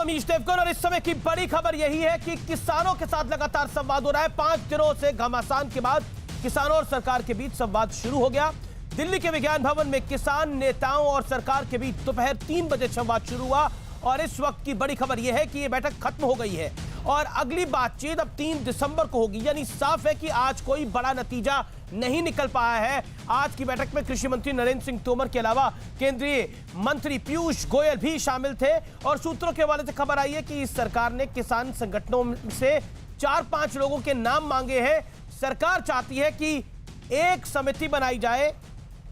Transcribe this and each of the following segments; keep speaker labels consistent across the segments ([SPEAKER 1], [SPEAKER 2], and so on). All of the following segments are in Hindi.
[SPEAKER 1] अमीश देवगन और इस समय की बड़ी खबर यही है कि किसानों के साथ लगातार संवाद हो रहा है। 5 दिनों से घमासान के बाद किसानों और सरकार के बीच संवाद शुरू हो गया। दिल्ली के विज्ञान भवन में किसान नेताओं और सरकार के बीच दोपहर 3 बजे संवाद शुरू हुआ और इस वक्त की बड़ी खबर यह है कि यह बैठक खत्म हो गई है और अगली बातचीत अब 3 दिसंबर को होगी। यानी साफ है कि आज कोई बड़ा नतीजा नहीं निकल पाया है। आज की बैठक में कृषि मंत्री नरेंद्र सिंह तोमर के अलावा केंद्रीय मंत्री पीयूष गोयल भी शामिल थे और सूत्रों के हवाले से खबर आई है कि इस सरकार ने किसान संगठनों से 4-5 लोगों के नाम मांगे हैं। सरकार चाहती है कि एक समिति बनाई जाए,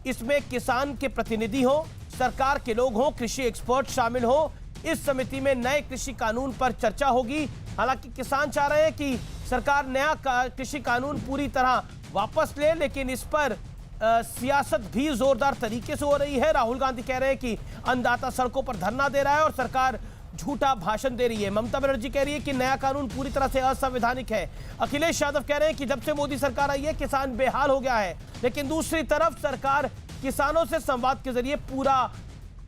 [SPEAKER 1] इसमें किसान के प्रतिनिधि हो, सरकार के लोग हों, कृषि एक्सपर्ट शामिल हो। इस समिति में नए कृषि कानून पर चर्चा होगी। हालांकि किसान चाह रहे हैं कि सरकार नया कृषि कानून पूरी तरह वापस ले, लेकिन इस पर सियासत भी जोरदार तरीके से हो रही है। राहुल गांधी कह रहे हैं कि अन्नदाता सड़कों पर धरना दे रहा है और सरकार झूठा भाषण दे रही है। ममता बनर्जी कह रही है कि नया कानून पूरी तरह से असंवैधानिक है। अखिलेश यादव कह रहे हैं कि जब से मोदी सरकार आई है किसान बेहाल हो गया है। लेकिन दूसरी तरफ सरकार किसानों से संवाद के जरिए पूरा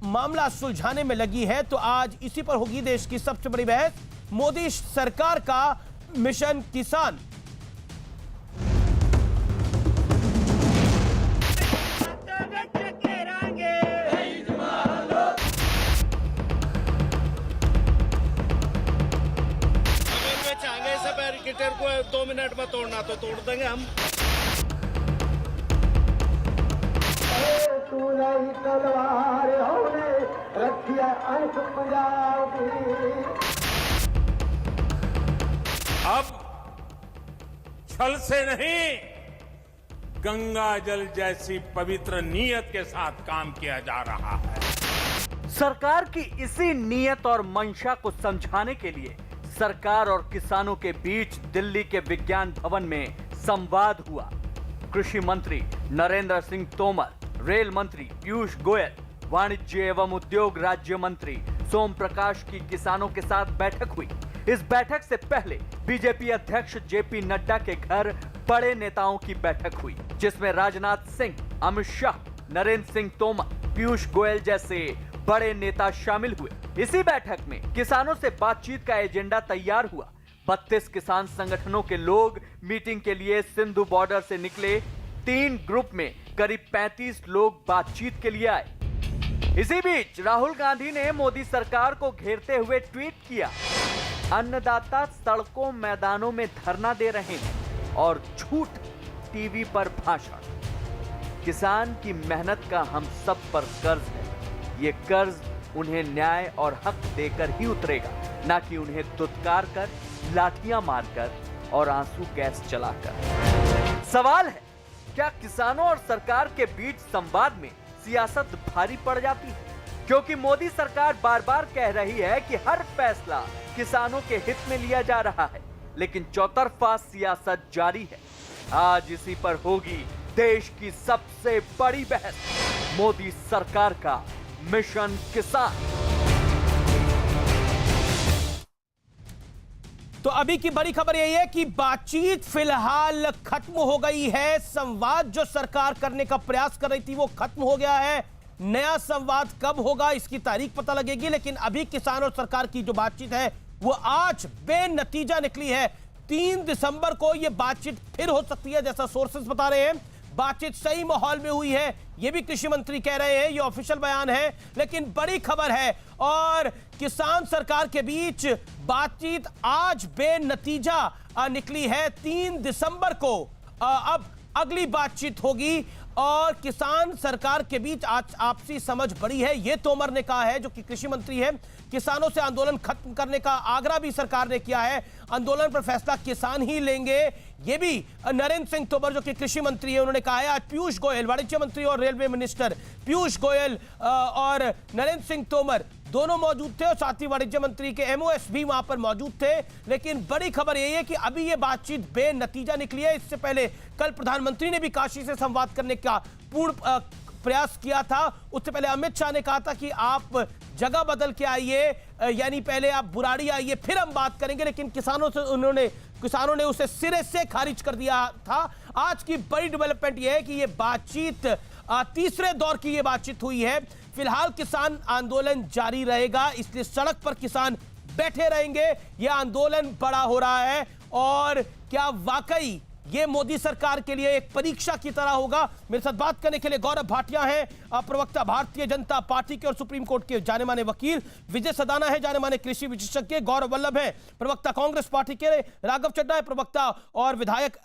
[SPEAKER 1] मामला सुलझाने में लगी है। तो आज इसी पर होगी देश की सबसे बड़ी बहस, मोदी सरकार का मिशन किसान।
[SPEAKER 2] को 2 मिनट में तोड़ना तो तोड़ देंगे हम।
[SPEAKER 3] अब छल से नहीं, गंगा जल जैसी पवित्र नीयत के साथ काम किया जा रहा है।
[SPEAKER 4] सरकार की इसी नीयत और मंशा को समझाने के लिए सरकार और किसानों के बीच दिल्ली के विज्ञान भवन में संवाद हुआ। कृषि मंत्री नरेंद्र सिंह तोमर, रेल मंत्री पीयूष गोयल, वाणिज्य एवं उद्योग राज्य मंत्री सोम प्रकाश की किसानों के साथ बैठक हुई। इस बैठक से पहले बीजेपी अध्यक्ष जेपी नड्डा के घर बड़े नेताओं की बैठक हुई, जिसमें राजनाथ सिंह, अमित शाह, नरेंद्र सिंह तोमर, पीयूष गोयल जैसे बड़े नेता शामिल हुए। इसी बैठक में किसानों से बातचीत का एजेंडा तैयार हुआ। 32 किसान संगठनों के लोग मीटिंग के लिए सिंधु बॉर्डर से निकले। 3 ग्रुप में करीब 35 लोग बातचीत के लिए आए। इसी बीच राहुल गांधी ने मोदी सरकार को घेरते हुए ट्वीट किया, अन्नदाता सड़कों मैदानों में धरना दे रहे हैं और झूठ टीवी पर भाषण। किसान की मेहनत का हम सब पर कर्ज है। ये कर्ज उन्हें न्याय और हक देकर ही उतरेगा, ना कि उन्हें दुत्कार कर, लाठियां मारकर और आंसू गैस चलाकर। सवाल है, क्या किसानों और सरकार के बीच संवाद में सियासत भारी पड़ जाती है? क्योंकि मोदी सरकार बार बार कह रही है कि हर फैसला किसानों के हित में लिया जा रहा है, लेकिन चौतरफा सियासत जारी है। आज इसी पर होगी देश की सबसे बड़ी बहस, मोदी सरकार का मिशन किसान।
[SPEAKER 1] तो अभी की बड़ी खबर यही है कि बातचीत फिलहाल खत्म हो गई है। संवाद जो सरकार करने का प्रयास कर रही थी वो खत्म हो गया है। नया संवाद कब होगा इसकी तारीख पता लगेगी, लेकिन अभी किसान और सरकार की जो बातचीत है वो आज बेनतीजा निकली है। 3 दिसंबर को यह बातचीत फिर हो सकती है, जैसा सोर्सेस बता रहे हैं। बातचीत सही माहौल में हुई है, यह भी कृषि मंत्री कह रहे हैं, यह ऑफिशियल बयान है। लेकिन बड़ी खबर है और किसान सरकार के बीच बातचीत आज बेनतीजा निकली है। 3 दिसंबर को अब अगली बातचीत होगी और किसान सरकार के बीच आज आपसी समझ बढ़ी है, यह तोमर ने कहा है, जो कि कृषि मंत्री है। किसानों से आंदोलन खत्म करने का आग्रह भी सरकार ने किया है। आंदोलन पर फैसला किसान ही लेंगे, यह भी नरेंद्र सिंह तोमर जो कि कृषि मंत्री है उन्होंने कहा है। आज पीयूष गोयल, वाणिज्य मंत्री और रेलवे मिनिस्टर पीयूष गोयल और नरेंद्र सिंह तोमर दोनों मौजूद थे और साथ ही वाणिज्य मंत्री के एमओएस भी वहां पर मौजूद थे। लेकिन बड़ी खबर यही है कि अभी यह बातचीत बेनतीजा निकली है। इससे पहले कल प्रधानमंत्री ने भी काशी से संवाद करने का पूर्ण प्रयास किया था। उससे पहले अमित शाह ने कहा था कि आप जगह बदल के आइए, यानी पहले आप बुराड़ी आइए फिर हम बात करेंगे, लेकिन किसानों ने उसे सिरे से खारिज कर दिया था। आज की बड़ी डेवलपमेंट यह है कि यह बातचीत तीसरे दौर की यह बातचीत हुई है। फिलहाल किसान आंदोलन जारी रहेगा, इसलिए सड़क पर किसान बैठे रहेंगे? यह आंदोलन बड़ा हो रहा है और क्या वाकई ये मोदी सरकार के लिए एक परीक्षा की तरह होगा? मेरे साथ बात करने के लिए गौरव भाटिया हैं, प्रवक्ता भारतीय जनता पार्टी के और सुप्रीम कोर्ट के जाने माने वकील। विजय सदाना है, जाने माने कृषि विशेषज्ञ। गौरव वल्लभ है, प्रवक्ता कांग्रेस पार्टी के। राघव चड्ढा है, प्रवक्ता और विधायक